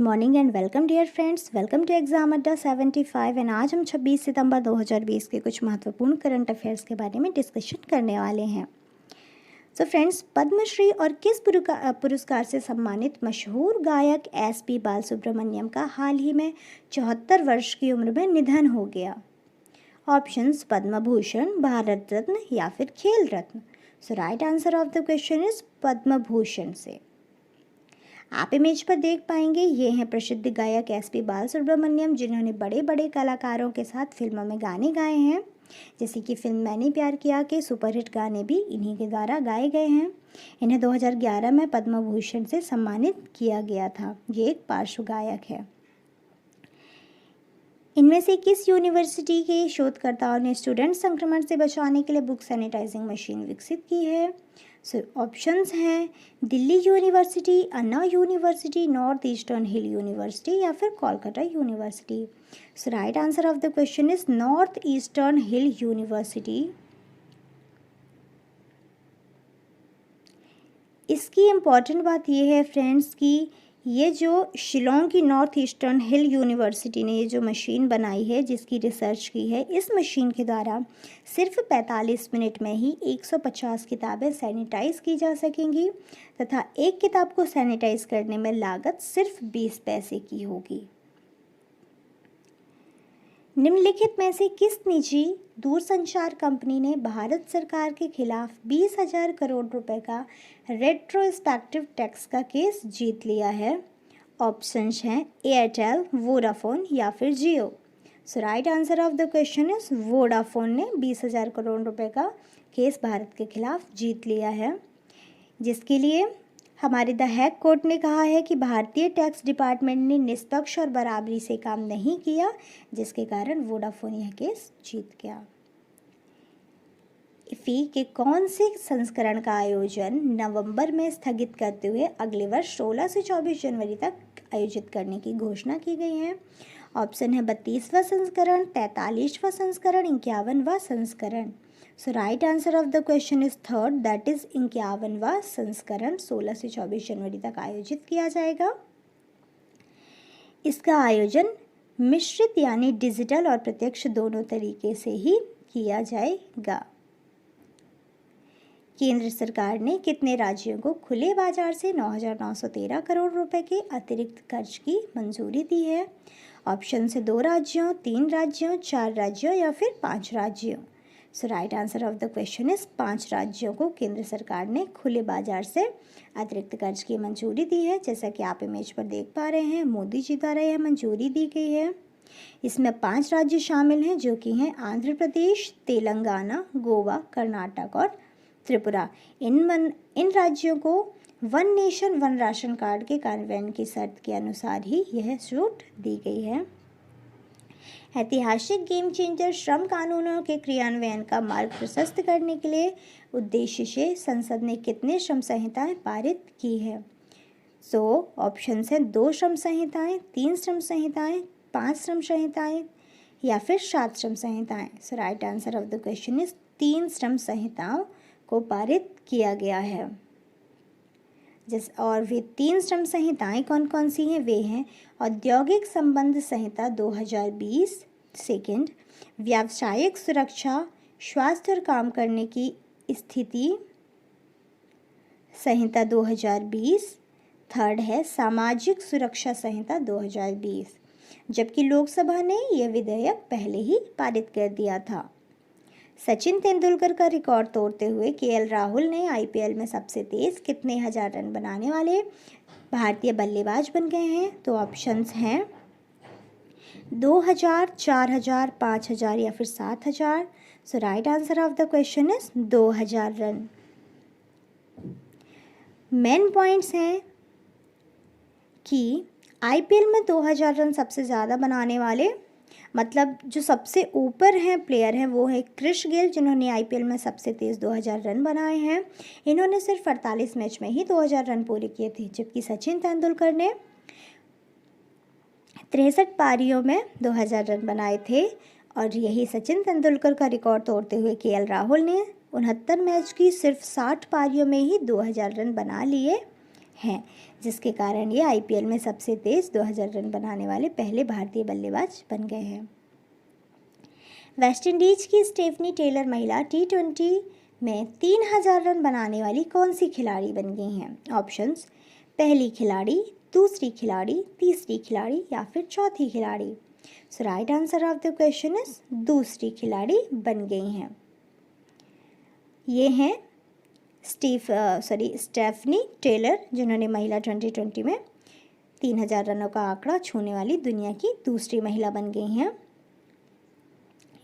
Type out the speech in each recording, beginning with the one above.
Morning and welcome dear friends, welcome to exam Adda 75। And आज हम 26 सितंबर 2020 के कुछ महत्वपूर्ण करंट अफेयर्स के बारे में डिस्कशन करने वाले हैं। सो फ्रेंड्स, पद्मश्री और किस पुरस्कार से सम्मानित मशहूर गायक एसपी बालसुब्रमण्यम का हाल ही में 74 वर्ष की उम्र में निधन हो गया? ऑप्शंस पद्म भूषण, भारत रत्न या फिर Khel Ratna. So right answer of the question is Padma Bhushan से। आप इमेज पर देख पाएंगे, ये हैं प्रसिद्ध गायक एसपी बालसुब्रमण्यम, जिन्होंने बड़े बड़े कलाकारों के साथ फिल्मों में गाने गाए हैं, जैसे कि फिल्म मैंने प्यार किया के सुपरहिट गाने भी इन्हीं के द्वारा गाए गए हैं। इन्हें 2011 में पद्म भूषण से सम्मानित किया गया था। ये एक पार्श्व गायक है। इनमें से किस यूनिवर्सिटी के शोधकर्ताओं ने स्टूडेंट संक्रमण से बचाने के लिए बुक सैनिटाइजिंग मशीन विकसित की है? सो ऑप्शंस हैं दिल्ली यूनिवर्सिटी, अन्ना यूनिवर्सिटी, नॉर्थ ईस्टर्न हिल यूनिवर्सिटी या फिर Kolkata university. So right answer of the question is north eastern hill university. इसकी इम्पॉर्टेंट बात यह है फ्रेंड्स कि ये जो शिलोंग की नॉर्थ ईस्टर्न हिल यूनिवर्सिटी ने ये जो मशीन बनाई है, जिसकी रिसर्च की है, इस मशीन के द्वारा सिर्फ 45 मिनट में ही 150 किताबें सैनिटाइज की जा सकेंगी तथा एक किताब को सैनिटाइज करने में लागत सिर्फ 20 पैसे की होगी। निम्नलिखित में से किस निजी दूरसंचार कंपनी ने भारत सरकार के खिलाफ 20,000 करोड़ रुपए का रेट्रोस्पेक्टिव टैक्स का केस जीत लिया है? ऑप्शंस हैं एयरटेल, वोडाफोन या फिर Jio. So right answer of the question is Vodafone ने 20,000 करोड़ रुपए का केस भारत के खिलाफ जीत लिया है, जिसके लिए हमारे द हैग कोर्ट ने कहा है कि भारतीय टैक्स डिपार्टमेंट ने निष्पक्ष और बराबरी से काम नहीं किया, जिसके कारण वोडाफोन यह केस जीत गया। इफ़ी के कौन से संस्करण का आयोजन नवंबर में स्थगित करते हुए अगले वर्ष 16 से 24 जनवरी तक आयोजित करने की घोषणा की गई है? ऑप्शन है 32वां संस्करण, 43वां संस्करण, 51वां संस्करण। So right answer of the question is third, that is 51वां संस्करण 16 से 24 जनवरी तक आयोजित किया जाएगा। इसका आयोजन मिश्रित यानी डिजिटल और प्रत्यक्ष दोनों तरीके से ही किया जाएगा। केंद्र सरकार ने कितने राज्यों को खुले बाजार से 9,913 करोड़ रुपए के अतिरिक्त खर्च की मंजूरी दी है? ऑप्शन से 2 राज्यों, 3 राज्यों, 4 राज्यों या फिर 5 राज्यों। So right answer of the question is 5 राज्यों को केंद्र सरकार ने खुले बाजार से अतिरिक्त कर्ज की मंजूरी दी है। जैसा कि आप इमेज पर देख पा रहे हैं, मोदी जी द्वारा यह मंजूरी दी गई है। इसमें 5 राज्य शामिल हैं, जो कि हैं आंध्र प्रदेश, तेलंगाना, गोवा, कर्नाटक और त्रिपुरा। इन राज्यों को one nation one ration card के कार्यान्वयन की शर्त के अनुसार ही यह छूट दी गई है। ऐतिहासिक गेम चेंजर श्रम कानूनों के क्रियान्वयन का मार्ग प्रशस्त करने के लिए उद्देश्य से संसद ने कितने श्रम संहिताएं पारित की है? सो ऑप्शन है 2 श्रम संहिताएं, 3 श्रम संहिताएं, 5 श्रम संहिताएं या फिर 7 श्रम संहिताएं। So right answer of the question is 3 श्रम संहिताओं को पारित किया गया है। और वे 3 श्रम संहिताएं कौन कौन सी हैं? वे हैं औद्योगिक संबंध संहिता 2020, सेकंड व्यावसायिक सुरक्षा, स्वास्थ्य और काम करने की स्थिति संहिता 2020, थर्ड है सामाजिक सुरक्षा संहिता 2020। जबकि लोकसभा ने यह विधेयक पहले ही पारित कर दिया था। सचिन तेंदुलकर का रिकॉर्ड तोड़ते हुए केएल राहुल ने आईपीएल में सबसे तेज कितने हजार रन बनाने वाले भारतीय बल्लेबाज बन गए हैं? तो ऑप्शंस हैं 2,000, 4,000, 5,000 या फिर 7,000। So right answer of the question is 2,000 run. Main points हैं कि आईपीएल में 2,000 रन सबसे ज़्यादा बनाने वाले, मतलब जो सबसे ऊपर हैं प्लेयर हैं, वो है क्रिस गेल, जिन्होंने आईपीएल में सबसे तेज़ 2,000 रन बनाए हैं। इन्होंने सिर्फ 48 मैच में ही 2,000 रन पूरे किए थे, जबकि सचिन तेंदुलकर ने 63 पारियों में 2,000 रन बनाए थे। और यही सचिन तेंदुलकर का रिकॉर्ड तोड़ते हुए केएल राहुल ने 69 मैच की सिर्फ 60 पारियों में ही 2,000 रन बना लिए हैं, जिसके कारण ये IPL में सबसे तेज़ 2000 रन बनाने वाले पहले भारतीय बल्लेबाज बन गए हैं। वेस्टइंडीज की स्टेफनी टेलर महिला T20 में 3000 रन बनाने वाली कौन सी खिलाड़ी बन गई हैं? ऑप्शंस: पहली खिलाड़ी, दूसरी खिलाड़ी, तीसरी खिलाड़ी या फिर चौथी खिलाड़ी। So right answer of the question is दूसरी खिलाड़ी बन गई हैं। ये हैं स्टेफनी टेलर, जिन्होंने महिला 2020 में 3000 रनों का आंकड़ा छूने वाली दुनिया की दूसरी महिला बन गई हैं।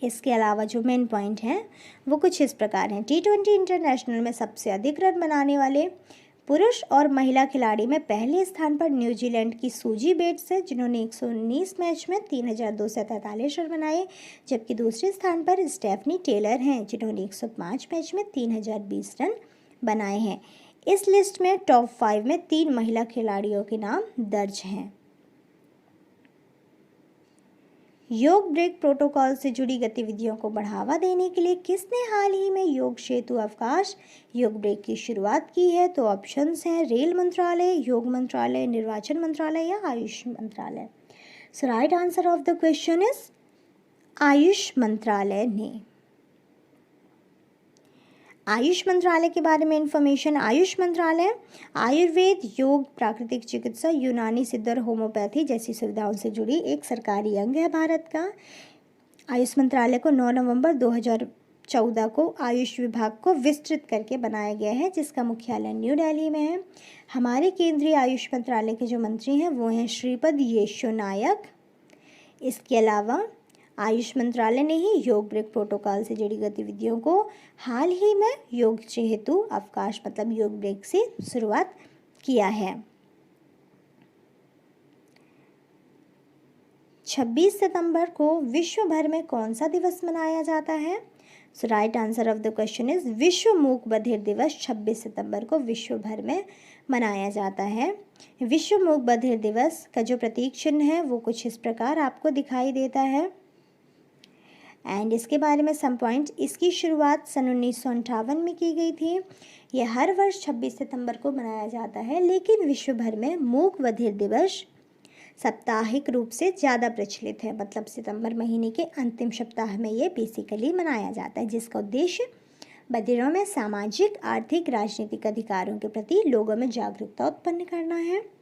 इसके अलावा जो मेन पॉइंट हैं वो कुछ इस प्रकार हैं। T20 इंटरनेशनल में सबसे अधिक रन बनाने वाले पुरुष और महिला खिलाड़ी में पहले स्थान पर न्यूजीलैंड की सूजी बेट्स है, जिन्होंने 119 मैच में 3243 रन बनाए, जबकि दूसरे स्थान पर स्टेफनी टेलर हैं, जिन्होंने 105 मैच में 3020 रन बनाए हैं। इस लिस्ट में टॉप 5 में 3 महिला खिलाड़ियों के नाम दर्ज हैं। योग ब्रेक प्रोटोकॉल से जुड़ी गतिविधियों को बढ़ावा देने के लिए किसने हाल ही में योग सेतु अवकाश योग ब्रेक की शुरुआत की है? तो ऑप्शंस हैं रेल मंत्रालय, योग मंत्रालय, निर्वाचन मंत्रालय या आयुष मंत्रालय। So right answer of the question is Ayush मंत्रालय ने। आयुष मंत्रालय के बारे में इंफॉर्मेशन। आयुष मंत्रालय आयुर्वेद, योग, प्राकृतिक चिकित्सा, यूनानी सिद्ध और होम्योपैथी जैसी सुविधाओं से जुड़ी एक सरकारी अंग है भारत का। आयुष मंत्रालय को 9 नवंबर 2014 को आयुष विभाग को विस्तृत करके बनाया गया है, जिसका मुख्यालय न्यू दिल्ली में है। हमारे केंद्रीय आयुष मंत्रालय के जो मंत्री हैं वो हैं श्रीपद येशो नायक। इसके अलावा आयुष मंत्रालय ने ही योग ब्रेक प्रोटोकॉल से जुड़ी गतिविधियों को हाल ही में योग हेतु अवकाश मतलब योग ब्रेक से शुरुआत किया है। 26 सितंबर को विश्व भर में कौन सा दिवस मनाया जाता है? So right answer of the question is विश्व मूक बधिर दिवस 26 सितंबर को विश्व भर में मनाया जाता है। विश्व मूक बधिर दिवस का जो प्रतीक चिन्ह है वो कुछ इस प्रकार आपको दिखाई देता है। एंड इसके बारे में सम पॉइंट, इसकी शुरुआत सन 1958 में की गई थी। यह हर वर्ष 26 सितंबर को मनाया जाता है, लेकिन विश्व भर में मूक बधिर दिवस साप्ताहिक रूप से ज़्यादा प्रचलित है, मतलब सितंबर महीने के अंतिम सप्ताह में ये बेसिकली मनाया जाता है, जिसका उद्देश्य बधिरों में सामाजिक, आर्थिक, राजनीतिक अधिकारों के प्रति लोगों में जागरूकता उत्पन्न करना है।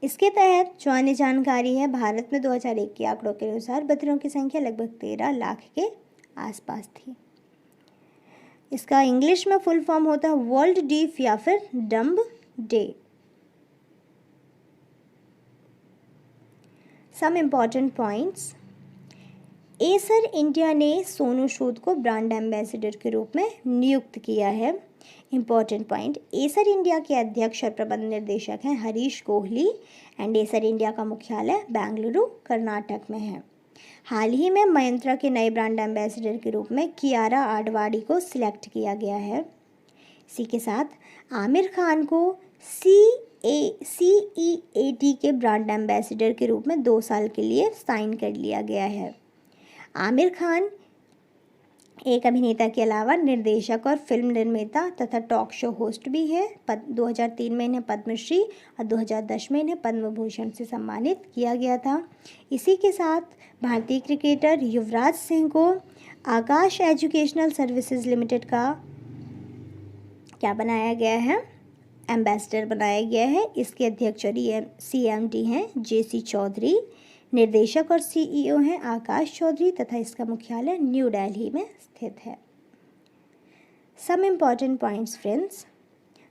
इसके तहत जो अन्य जानकारी है, भारत में 2001 के आंकड़ों के अनुसार बधिरों की संख्या लगभग 13 लाख के आसपास थी। इसका इंग्लिश में फुल फॉर्म होता है वर्ल्ड डीफ या फिर dumb day. Some important points. Acer India ने सोनू सूद को ब्रांड एम्बेसडर के रूप में नियुक्त किया है। इम्पॉर्टेंट पॉइंट, एसर इंडिया के अध्यक्ष और प्रबंध निर्देशक हैं Harish Kohli and Acer India का मुख्यालय बेंगलुरु कर्नाटक में है। हाल ही में मंत्रा के नए ब्रांड एम्बेसडर के रूप में कियारा आडवाणी को सिलेक्ट किया गया है। इसी के साथ आमिर खान को CEAT के ब्रांड एम्बेसडर के रूप में 2 साल के लिए साइन कर लिया गया है। आमिर खान एक अभिनेता के अलावा निर्देशक और फिल्म निर्माता तथा टॉक शो होस्ट भी है। 2003 में इन्हें पद्मश्री और 2010 में इन्हें पद्म भूषण से सम्मानित किया गया था। इसी के साथ भारतीय क्रिकेटर युवराज सिंह को आकाश एजुकेशनल सर्विसेज लिमिटेड का क्या बनाया गया है? एम्बेसडर बनाया गया है। इसके अध्यक्ष और CMD हैं JC चौधरी, निर्देशक और CEO हैं आकाश चौधरी तथा इसका मुख्यालय न्यू दिल्ली में स्थित है। सम इम्पॉर्टेंट पॉइंट्स फ्रेंड्स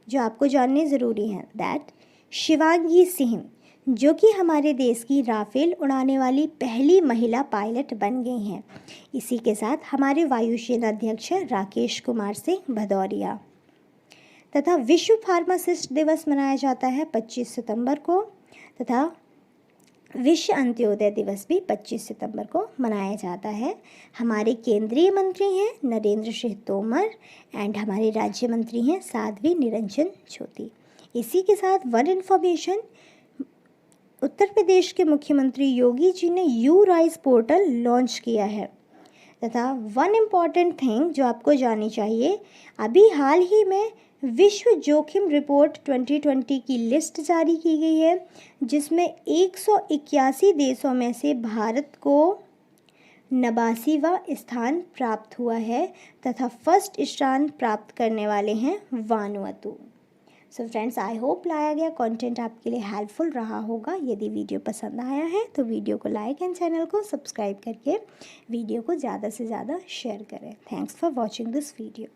जो आपको जानने ज़रूरी हैं, दैट शिवांगी सिंह जो कि हमारे देश की राफेल उड़ाने वाली पहली महिला पायलट बन गई हैं। इसी के साथ हमारे वायुसेना अध्यक्ष राकेश कुमार सिंह भदौरिया। तथा विश्व फार्मासिस्ट दिवस मनाया जाता है 25 सितंबर को तथा विश्व अंत्योदय दिवस भी 25 सितंबर को मनाया जाता है। हमारे केंद्रीय मंत्री हैं नरेंद्र सिंह तोमर एंड हमारे राज्य मंत्री हैं साध्वी निरंजन ज्योति। इसी के साथ वन इन्फॉर्मेशन, उत्तर प्रदेश के मुख्यमंत्री योगी जी ने U-RISE पोर्टल लॉन्च किया है। तथा वन इम्पॉर्टेंट थिंग जो आपको जाननी चाहिए, अभी हाल ही में विश्व जोखिम रिपोर्ट 2020 की लिस्ट जारी की गई है, जिसमें 181 देशों में से भारत को 89वां स्थान प्राप्त हुआ है तथा फर्स्ट स्थान प्राप्त करने वाले हैं Vanuatu. So friends, I hope लाया गया कंटेंट आपके लिए हेल्पफुल रहा होगा। यदि वीडियो पसंद आया है तो वीडियो को लाइक एंड चैनल को सब्सक्राइब करके वीडियो को ज़्यादा से ज़्यादा शेयर करें। Thanks for watching this video.